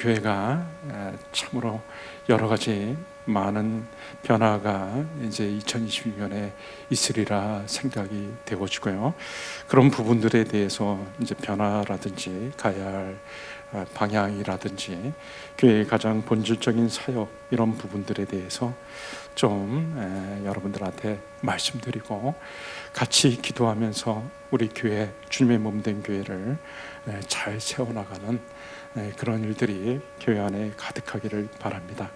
교회가 참으로 여러 가지 많은 변화가 이제 2022년에 있으리라 생각이 되어지고요. 그런 부분들에 대해서 이제 변화라든지 가야 할 방향이라든지 교회의 가장 본질적인 사역 이런 부분들에 대해서 좀 여러분들한테 말씀드리고 같이 기도하면서 우리 교회 주님의 몸된 교회를 잘 세워나가는 그런 일들이 교회 안에 가득하기를 바랍니다.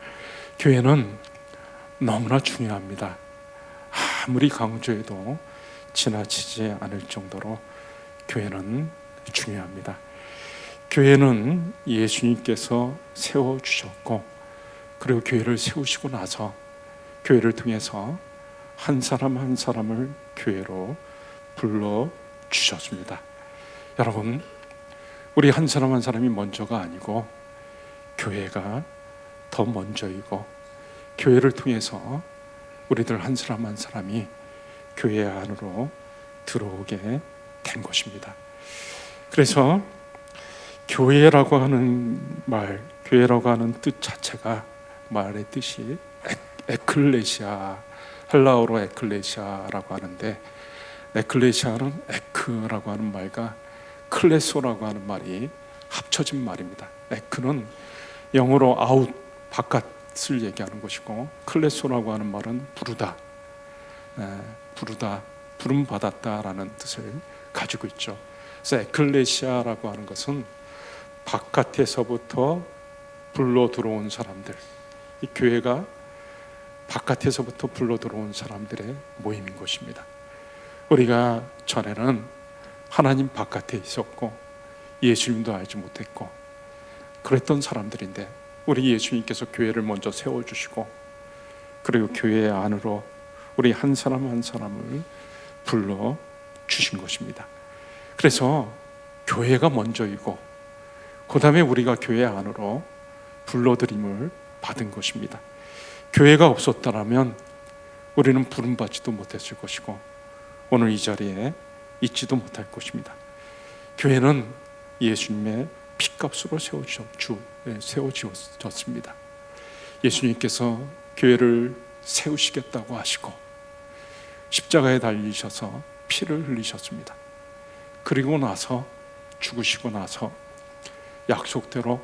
교회는 너무나 중요합니다. 아무리 강조해도 지나치지 않을 정도로 교회는 중요합니다. 교회는 예수님께서 세워주셨고, 그리고 교회를 세우시고 나서 교회를 통해서 한 사람 한 사람을 교회로 불러주셨습니다. 여러분, 우리 한 사람 한 사람이 먼저가 아니고 교회가 더 먼저이고, 교회를 통해서 우리들 한 사람 한 사람이 교회 안으로 들어오게 된 것입니다. 그래서 교회라고 하는 말, 교회라고 하는 뜻 자체가 말의 뜻이 에클레시아, 헬라어로 에클레시아라고 하는데, 에클레시아는 에크라고 하는 말과 클레소라고 하는 말이 합쳐진 말입니다. 에크는 영어로 아웃, 바깥을 얘기하는 것이고, 클레소라고 하는 말은 부르다, 부르다, 부름 받았다라는 뜻을 가지고 있죠. 그래서 에클레시아라고 하는 것은 바깥에서부터 불러 들어온 사람들, 이 교회가 바깥에서부터 불러 들어온 사람들의 모임인 것입니다. 우리가 전에는 하나님 바깥에 있었고 예수님도 알지 못했고 그랬던 사람들인데, 우리 예수님께서 교회를 먼저 세워주시고, 그리고 교회 안으로 우리 한 사람 한 사람을 불러주신 것입니다. 그래서 교회가 먼저이고, 그 다음에 우리가 교회 안으로 불러들임을 받은 것입니다. 교회가 없었다면 우리는 부름받지도 못했을 것이고, 오늘 이 자리에 있지도 못할 것입니다. 교회는 예수님의 피값으로 세워지었습니다. 예수님께서 교회를 세우시겠다고 하시고 십자가에 달리셔서 피를 흘리셨습니다. 그리고 나서 죽으시고 나서 약속대로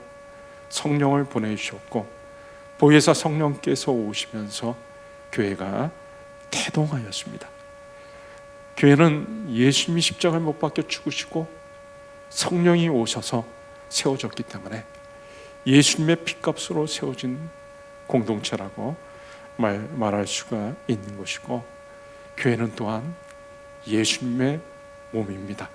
성령을 보내주셨고, 보혜사 성령께서 오시면서 교회가 태동하였습니다. 교회는 예수님이 십자가에 못 박혀 죽으시고 성령이 오셔서 세워졌기 때문에 예수님의 피값으로 세워진 공동체라고 말할 수가 있는 것이고, 교회는 또한 예수님의 몸입니다.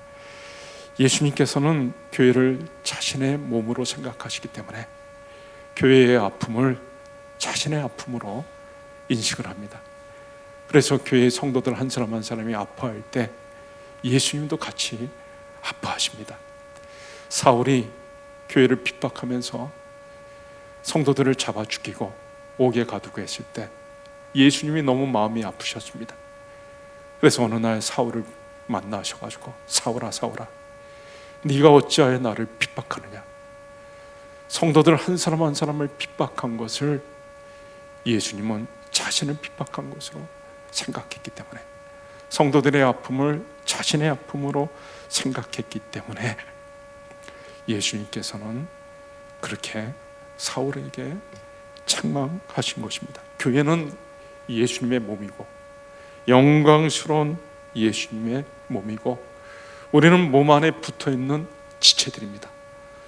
예수님께서는 교회를 자신의 몸으로 생각하시기 때문에 교회의 아픔을 자신의 아픔으로 인식을 합니다. 그래서 교회의 성도들 한 사람 한 사람이 아파할 때 예수님도 같이 아파하십니다. 사울이 교회를 핍박하면서 성도들을 잡아 죽이고 옥에 가두고 했을 때 예수님이 너무 마음이 아프셨습니다. 그래서 어느 날 사울을 만나셔가지고, 사울아 사울아, 네가 어찌하여 나를 핍박하느냐. 성도들 한 사람 한 사람을 핍박한 것을 예수님은 자신을 핍박한 것으로 생각했기 때문에, 성도들의 아픔을 자신의 아픔으로 생각했기 때문에 예수님께서는 그렇게 사울에게 책망하신 것입니다. 교회는 예수님의 몸이고, 영광스러운 예수님의 몸이고, 우리는 몸 안에 붙어있는 지체들입니다.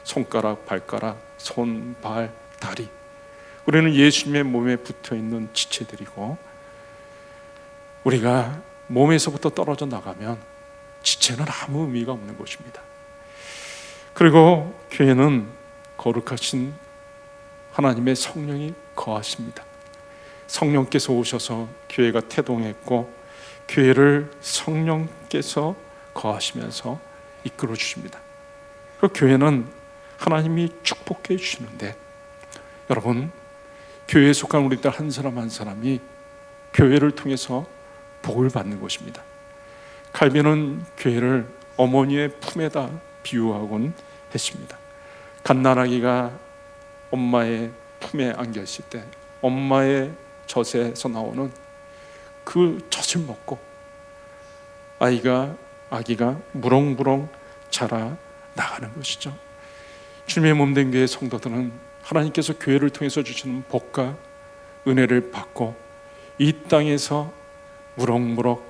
손가락, 발가락, 손, 발, 다리, 우리는 예수님의 몸에 붙어있는 지체들이고, 우리가 몸에서부터 떨어져 나가면 지체는 아무 의미가 없는 것입니다. 그리고 교회는 거룩하신 하나님의 성령이 거하십니다. 성령께서 오셔서 교회가 태동했고, 교회를 성령께서 거하시면서 이끌어 주십니다. 그 교회는 하나님이 축복해 주시는데, 여러분, 교회에 속한 우리들 한 사람 한 사람이 교회를 통해서 복을 받는 것입니다. 칼빈은 교회를 어머니의 품에다 비유하곤 했습니다. 갓난아기가 엄마의 품에 안겨 있을 때 엄마의 젖에서 나오는 그 젖을 먹고 아기가 무럭무럭 자라 나가는 것이죠. 주님의 몸된 교회 성도들은 하나님께서 교회를 통해서 주시는 복과 은혜를 받고 이 땅에서 무럭무럭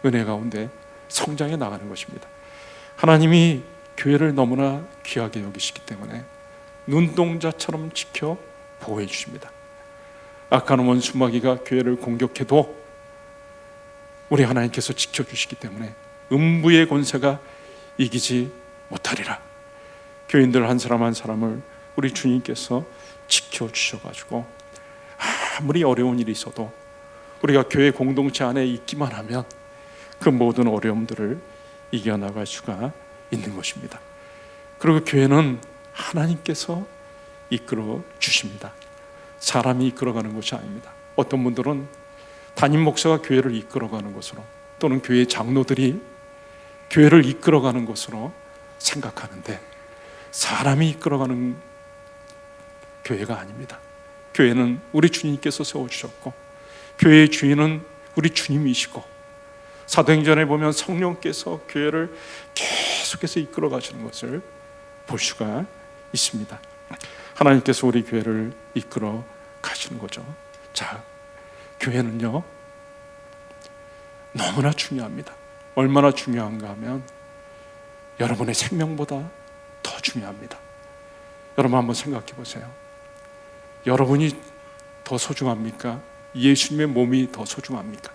은혜 가운데 성장해 나가는 것입니다. 하나님이 교회를 너무나 귀하게 여기시기 때문에 눈동자처럼 지켜 보호해 주십니다. 악한 원수 마귀가 교회를 공격해도 우리 하나님께서 지켜주시기 때문에 음부의 권세가 이기지 못하리라. 교인들 한 사람 한 사람을 우리 주님께서 지켜주셔가지고 아무리 어려운 일이 있어도 우리가 교회 공동체 안에 있기만 하면 그 모든 어려움들을 이겨나갈 수가 있는 것입니다. 그리고 교회는 하나님께서 이끌어 주십니다. 사람이 이끌어가는 것이 아닙니다. 어떤 분들은 담임 목사가 교회를 이끌어가는 것으로 또는 교회 장로들이 교회를 이끌어가는 것으로 생각하는데 사람이 이끌어가는 교회가 아닙니다. 교회는 우리 주님께서 세워주셨고 교회의 주인은 우리 주님이시고 사도행전에 보면 성령께서 교회를 계속해서 이끌어 가시는 것을 볼 수가 있습니다. 하나님께서 우리 교회를 이끌어 가시는 거죠. 자, 교회는요 너무나 중요합니다. 얼마나 중요한가 하면 여러분의 생명보다 더 중요합니다. 여러분 한번 생각해 보세요. 여러분이 더 소중합니까? 예수님의 몸이 더 소중합니까?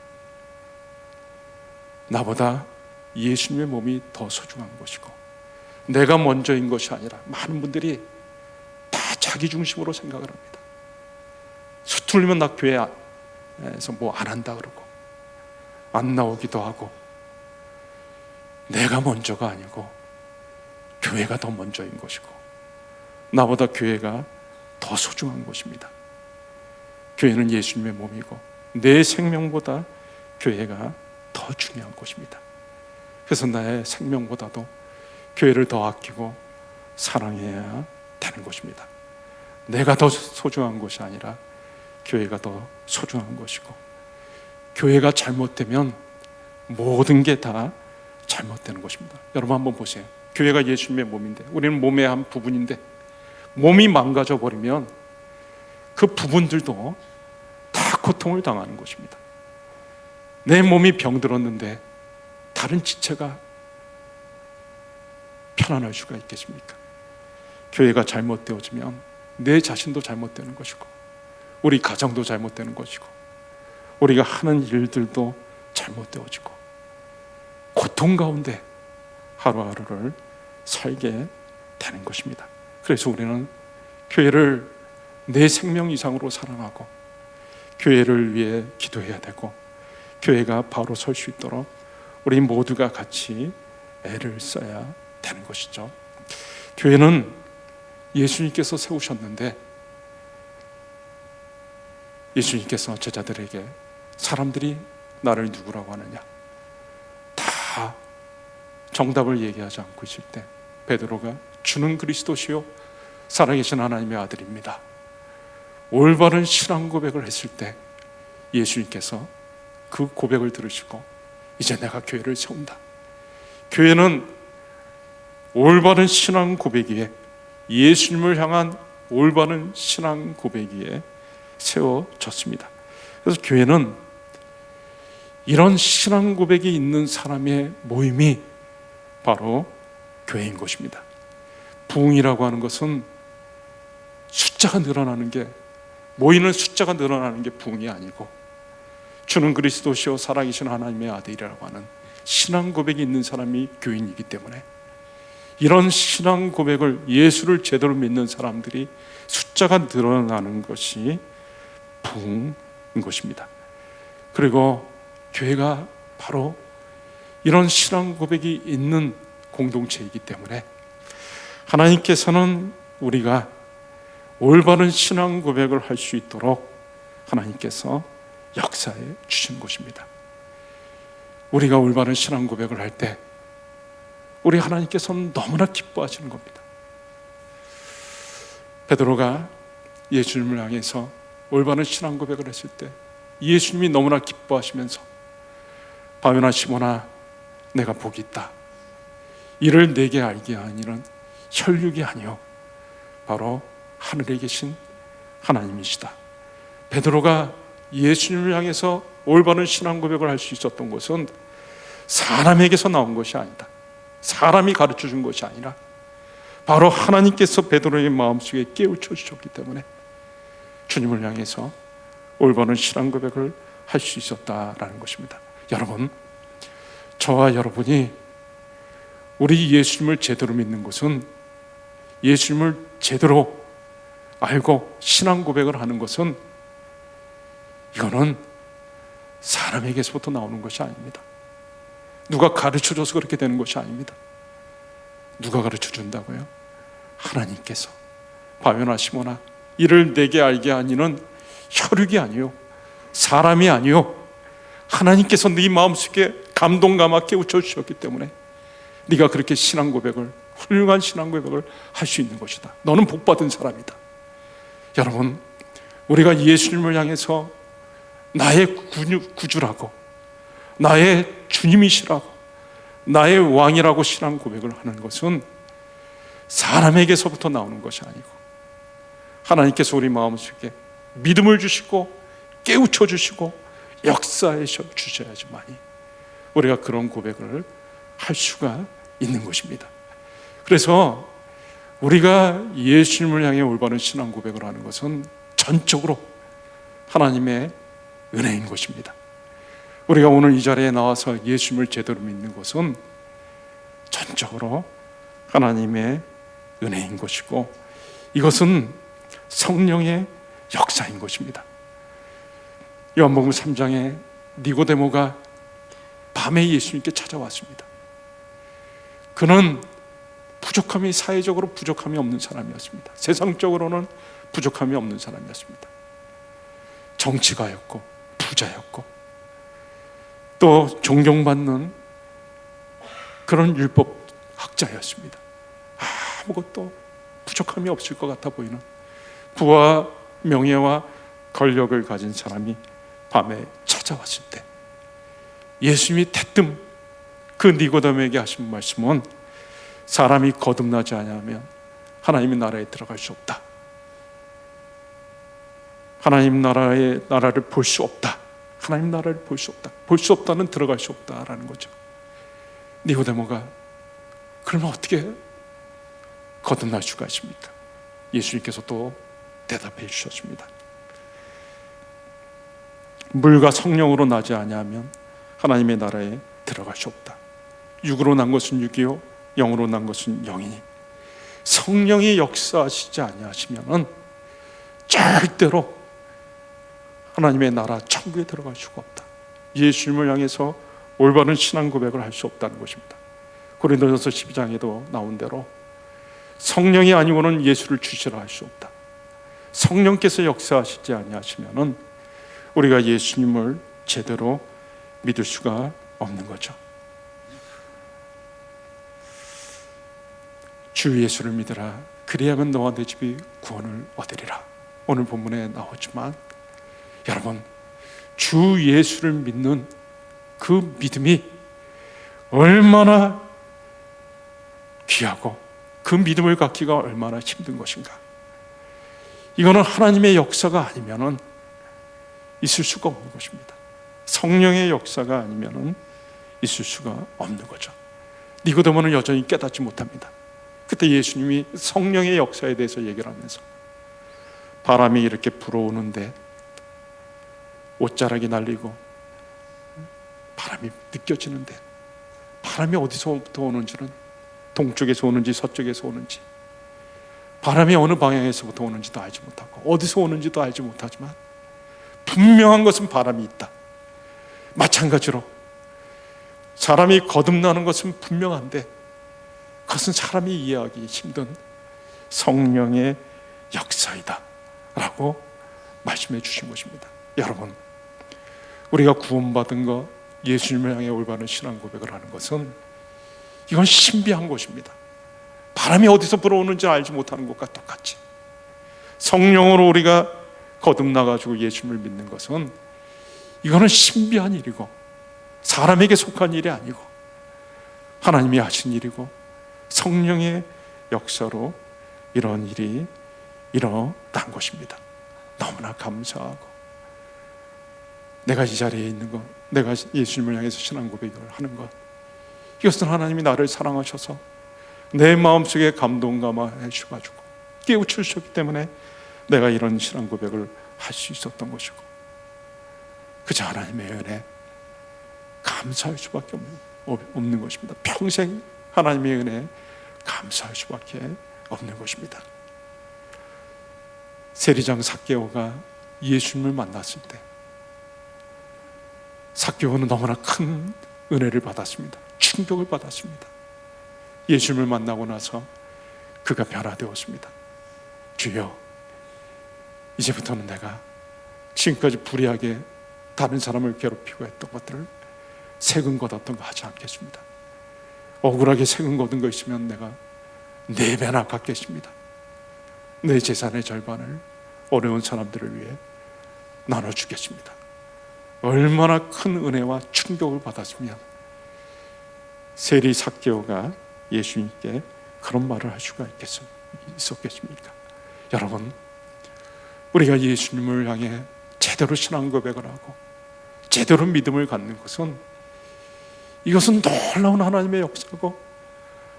나보다 예수님의 몸이 더 소중한 것이고 내가 먼저인 것이 아니라 많은 분들이 다 자기 중심으로 생각을 합니다. 수틀리면 나 교회에서 뭐 안 한다 그러고 안 나오기도 하고 내가 먼저가 아니고 교회가 더 먼저인 것이고 나보다 교회가 더 소중한 것입니다. 교회는 예수님의 몸이고 내 생명보다 교회가 더 중요한 것입니다. 그래서 나의 생명보다도 교회를 더 아끼고 사랑해야 되는 것입니다. 내가 더 소중한 것이 아니라 교회가 더 소중한 것이고 교회가 잘못되면 모든 게 다 잘못되는 것입니다. 여러분 한번 보세요. 교회가 예수님의 몸인데 우리는 몸의 한 부분인데 몸이 망가져 버리면 그 부분들도 다 고통을 당하는 것입니다. 내 몸이 병들었는데 다른 지체가 편안할 수가 있겠습니까? 교회가 잘못되어지면 내 자신도 잘못되는 것이고 우리 가정도 잘못되는 것이고 우리가 하는 일들도 잘못되어지고 고통 가운데 하루하루를 살게 되는 것입니다. 그래서 우리는 교회를 내 생명 이상으로 사랑하고 교회를 위해 기도해야 되고 교회가 바로 설 수 있도록 우리 모두가 같이 애를 써야 되는 것이죠. 교회는 예수님께서 세우셨는데 예수님께서 제자들에게 사람들이 나를 누구라고 하느냐 다 정답을 얘기하지 않고 있을 때 베드로가 주는 그리스도시요 살아계신 하나님의 아들입니다. 올바른 신앙 고백을 했을 때 예수님께서 그 고백을 들으시고 이제 내가 교회를 세운다. 교회는 올바른 신앙 고백이에 예수님을 향한 올바른 신앙 고백이에 세워졌습니다. 그래서 교회는 이런 신앙 고백이 있는 사람의 모임이 바로 교회인 것입니다. 부흥이라고 하는 것은 숫자가 늘어나는 게 모이는 숫자가 늘어나는 게 부흥이 아니고 주는 그리스도시요 살아계신 하나님의 아들이라고 하는 신앙 고백이 있는 사람이 교인이기 때문에 이런 신앙 고백을 예수를 제대로 믿는 사람들이 숫자가 늘어나는 것이 부흥인 것입니다. 그리고 교회가 바로 이런 신앙 고백이 있는 공동체이기 때문에 하나님께서는 우리가 올바른 신앙 고백을 할 수 있도록 하나님께서 역사해 주신 것입니다. 우리가 올바른 신앙 고백을 할 때 우리 하나님께서는 너무나 기뻐하시는 겁니다. 베드로가 예수님을 향해서 올바른 신앙 고백을 했을 때 예수님이 너무나 기뻐하시면서 바요나 시몬아 내가 복이 있다. 이를 내게 알게 하니는 혈육이 아니요 바로 하늘에 계신 하나님이시다. 베드로가 예수님을 향해서 올바른 신앙 고백을 할 수 있었던 것은 사람에게서 나온 것이 아니다. 사람이 가르쳐 준 것이 아니라 바로 하나님께서 베드로의 마음속에 깨우쳐 주셨기 때문에 주님을 향해서 올바른 신앙 고백을 할 수 있었다라는 것입니다. 여러분, 저와 여러분이 우리 예수님을 제대로 믿는 것은, 예수님을 제대로 알고 신앙 고백을 하는 것은, 이거는 사람에게서부터 나오는 것이 아닙니다. 누가 가르쳐줘서 그렇게 되는 것이 아닙니다. 누가 가르쳐 준다고요? 하나님께서 바요나 시몬아 이를 내게 알게 하니는 혈육이 아니요 사람이 아니요 하나님께서 네 마음속에 감동 감아 깨우쳐 주셨기 때문에 네가 그렇게 신앙 고백을, 훌륭한 신앙 고백을 할 수 있는 것이다. 너는 복받은 사람이다. 여러분, 우리가 예수님을 향해서 나의 구주라고, 나의 주님이시라고, 나의 왕이라고 신앙 고백을 하는 것은 사람에게서부터 나오는 것이 아니고 하나님께서 우리 마음속에 믿음을 주시고 깨우쳐 주시고 역사해 주셔야지만이 우리가 그런 고백을 할 수가 있는 것입니다. 그래서 우리가 예수님을 향해 올바른 신앙 고백을 하는 것은 전적으로 하나님의 은혜인 것입니다. 우리가 오늘 이 자리에 나와서 예수님을 제대로 믿는 것은 전적으로 하나님의 은혜인 것이고, 이것은 성령의 역사인 것입니다. 요한복음 3장에 니고데모가 밤에 예수님께 찾아왔습니다. 그는 부족함이, 사회적으로 부족함이 없는 사람이었습니다. 세상적으로는 부족함이 없는 사람이었습니다. 정치가였고 부자였고 또 존경받는 그런 율법학자였습니다. 아무것도 부족함이 없을 것 같아 보이는 부와 명예와 권력을 가진 사람이 밤에 찾아왔을 때 예수님이 대뜸 그 니고데모에게 하신 말씀은 사람이 거듭나지 않으면 하나님의 나라에 들어갈 수 없다. 하나님 나라를 볼 수 없다. 하나님 나라를 볼 수 없다. 볼 수 없다는 들어갈 수 없다라는 거죠. 니고데모가 그러면 어떻게 거듭날 수가 있습니까? 예수님께서 또 대답해 주셨습니다. 물과 성령으로 나지 아니하면 하나님의 나라에 들어갈 수 없다. 육으로 난 것은 육이요 영으로 난 것은 영이니 성령이 역사하시지 아니하시면은 절대로 하나님의 나라 천국에 들어갈 수가 없다. 예수님을 향해서 올바른 신앙 고백을 할 수 없다는 것입니다. 고린도전서 12장에도 나온 대로 성령이 아니고는 예수를 주시라 할 수 없다. 성령께서 역사하시지 아니하시면은 우리가 예수님을 제대로 믿을 수가 없는 거죠. 주 예수를 믿으라. 그리하면 너와 내 집이 구원을 얻으리라. 오늘 본문에 나오지만 여러분, 주 예수를 믿는 그 믿음이 얼마나 귀하고 그 믿음을 갖기가 얼마나 힘든 것인가. 이거는 하나님의 역사가 아니면은 있을 수가 없는 것입니다. 성령의 역사가 아니면은 있을 수가 없는 거죠. 니고데모는 여전히 깨닫지 못합니다. 그때 예수님이 성령의 역사에 대해서 얘기를 하면서 바람이 이렇게 불어오는데 옷자락이 날리고 바람이 느껴지는데 바람이 어디서부터 오는지는 동쪽에서 오는지 서쪽에서 오는지 바람이 어느 방향에서부터 오는지도 알지 못하고 어디서 오는지도 알지 못하지만 분명한 것은 바람이 있다. 마찬가지로 사람이 거듭나는 것은 분명한데 그것은 사람이 이해하기 힘든 성령의 역사이다 라고 말씀해 주신 것입니다. 여러분, 우리가 구원받은 것, 예수님을 향해 올바른 신앙 고백을 하는 것은 이건 신비한 것입니다. 바람이 어디서 불어오는지 알지 못하는 것과 똑같이 성령으로 우리가 거듭나가지고 예수님을 믿는 것은 이거는 신비한 일이고 사람에게 속한 일이 아니고 하나님이 하신 일이고 성령의 역사로 이런 일이 일어난 것입니다. 너무나 감사하고, 내가 이 자리에 있는 것, 내가 예수님을 향해서 신앙 고백을 하는 것, 이것은 하나님이 나를 사랑하셔서 내 마음속에 감동 감화해 주셔가지고 깨우쳐 주셨기 때문에 내가 이런 신앙 고백을 할 수 있었던 것이고, 그저 하나님의 은혜 감사할 수밖에 없는 것입니다. 평생 하나님의 은혜 감사할 수밖에 없는 것입니다. 세리장 삭개오가 예수님을 만났을 때 삭개오는 너무나 큰 은혜를 받았습니다. 충격을 받았습니다. 예수님을 만나고 나서 그가 변화되었습니다. 주여, 이제부터는 내가 지금까지 불의하게 다른 사람을 괴롭히고 했던 것들을 세금 걷었던 거 하지 않겠습니다. 억울하게 세금 걷은 거 있으면 내가 4배나 갚겠습니다. 내 재산의 절반을 어려운 사람들을 위해 나눠주겠습니다. 얼마나 큰 은혜와 충격을 받았으면 세리 삭개오가 예수님께 그런 말을 할 수가 있었겠습니까? 여러분, 우리가 예수님을 향해 제대로 신앙 고백을 하고 제대로 믿음을 갖는 것은, 이것은 놀라운 하나님의 역사고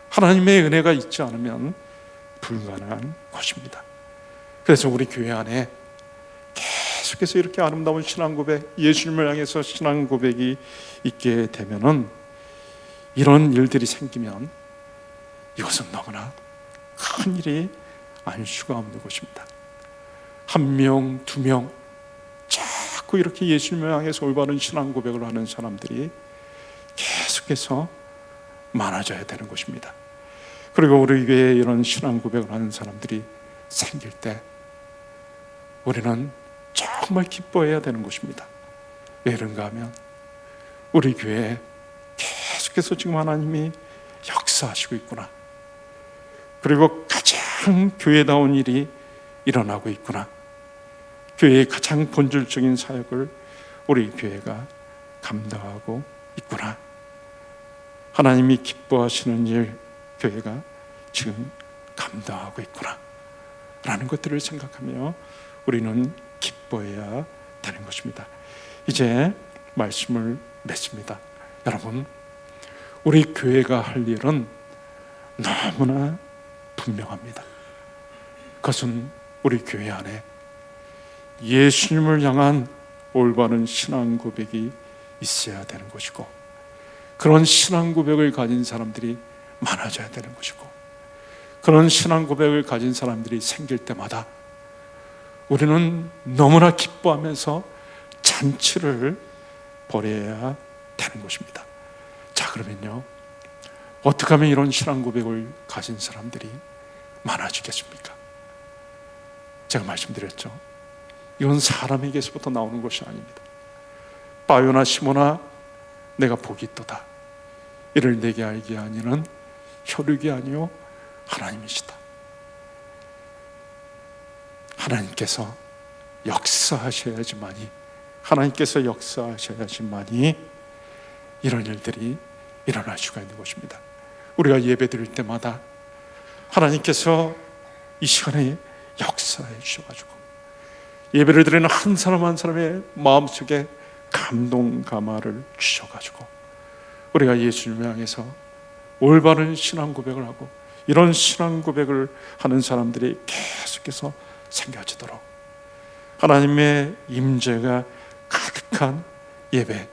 하나님의 은혜가 있지 않으면 불가능한 것입니다. 그래서 우리 교회 안에 계속해서 이렇게 아름다운 신앙 고백, 예수님을 향해서 신앙 고백이 있게 되면은, 이런 일들이 생기면 이것은 너무나 큰 일이 아닐 수가 없는 것입니다. 1명, 2명 자꾸 이렇게 예수님을 향해서 올바른 신앙 고백을 하는 사람들이 계속해서 많아져야 되는 것입니다. 그리고 우리 교회에 이런 신앙 고백을 하는 사람들이 생길 때 우리는 정말 기뻐해야 되는 것입니다. 왜 그런가 하면 우리 교회에 계속해서 지금 하나님이 역사하시고 있구나, 그리고 가장 교회다운 일이 일어나고 있구나, 교회의 가장 본질적인 사역을 우리 교회가 감당하고 있구나, 하나님이 기뻐하시는 일 교회가 지금 감당하고 있구나 라는 것들을 생각하며 우리는 기뻐해야 되는 것입니다. 이제 말씀을 맺습니다. 여러분, 우리 교회가 할 일은 너무나 분명합니다. 그것은 우리 교회 안에 예수님을 향한 올바른 신앙 고백이 있어야 되는 것이고, 그런 신앙 고백을 가진 사람들이 많아져야 되는 것이고, 그런 신앙 고백을 가진 사람들이 생길 때마다 우리는 너무나 기뻐하면서 잔치를 벌여야 되는 것입니다. 자, 그러면요, 어떻게 하면 이런 신앙 고백을 가진 사람들이 많아지겠습니까? 제가 말씀드렸죠. 이건 사람에게서부터 나오는 것이 아닙니다. 바요나 시모나 내가 복이 있도다, 이를 내게 알게 하니는 혈육이 아니요 하나님이시다. 하나님께서 역사하셔야지만이, 하나님께서 역사하셔야지만이 이런 일들이 일어날 수가 있는 것입니다. 우리가 예배 드릴 때마다 하나님께서 이 시간에 역사해 주셔가지고 예배를 드리는 한 사람 한 사람의 마음속에 감동 감화를 주셔가지고 우리가 예수님을 향해서 올바른 신앙 고백을 하고, 이런 신앙 고백을 하는 사람들이 계속해서 생겨지도록 하나님의 임재가 가득한 예배,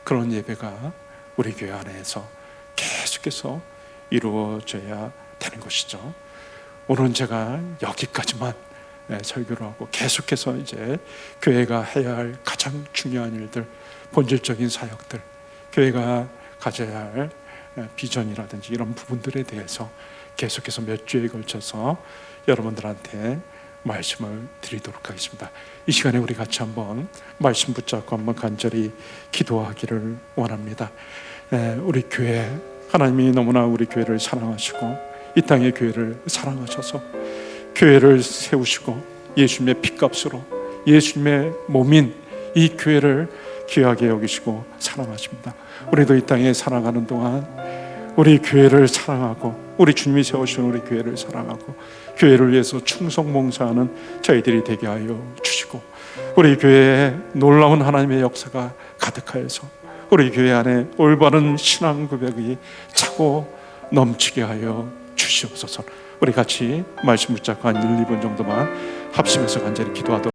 그런 예배가 우리 교회 안에서 계속해서 이루어져야 되는 것이죠. 오늘은 제가 여기까지만 설교를 하고, 계속해서 이제 교회가 해야 할 가장 중요한 일들, 본질적인 사역들, 교회가 가져야 할 비전이라든지 이런 부분들에 대해서 계속해서 몇 주에 걸쳐서 여러분들한테 말씀을 드리도록 하겠습니다. 이 시간에 우리 같이 한번 말씀 붙잡고 한번 간절히 기도하기를 원합니다. 우리 교회, 하나님이 너무나 우리 교회를 사랑하시고 이 땅의 교회를 사랑하셔서 교회를 세우시고 예수님의 핏값으로 예수님의 몸인 이 교회를 귀하게 여기시고 사랑하십니다. 우리도 이 땅에 살아가는 동안 우리 교회를 사랑하고 우리 주님이 세우신 우리 교회를 사랑하고 교회를 위해서 충성봉사하는 저희들이 되게 하여 주시고 우리 교회에 놀라운 하나님의 역사가 가득하여서 우리 교회 안에 올바른 신앙 고백이 차고 넘치게 하여 주시옵소서. 우리 같이 말씀 붙잡고 한 1, 2분 정도만 합심해서 간절히 기도하도록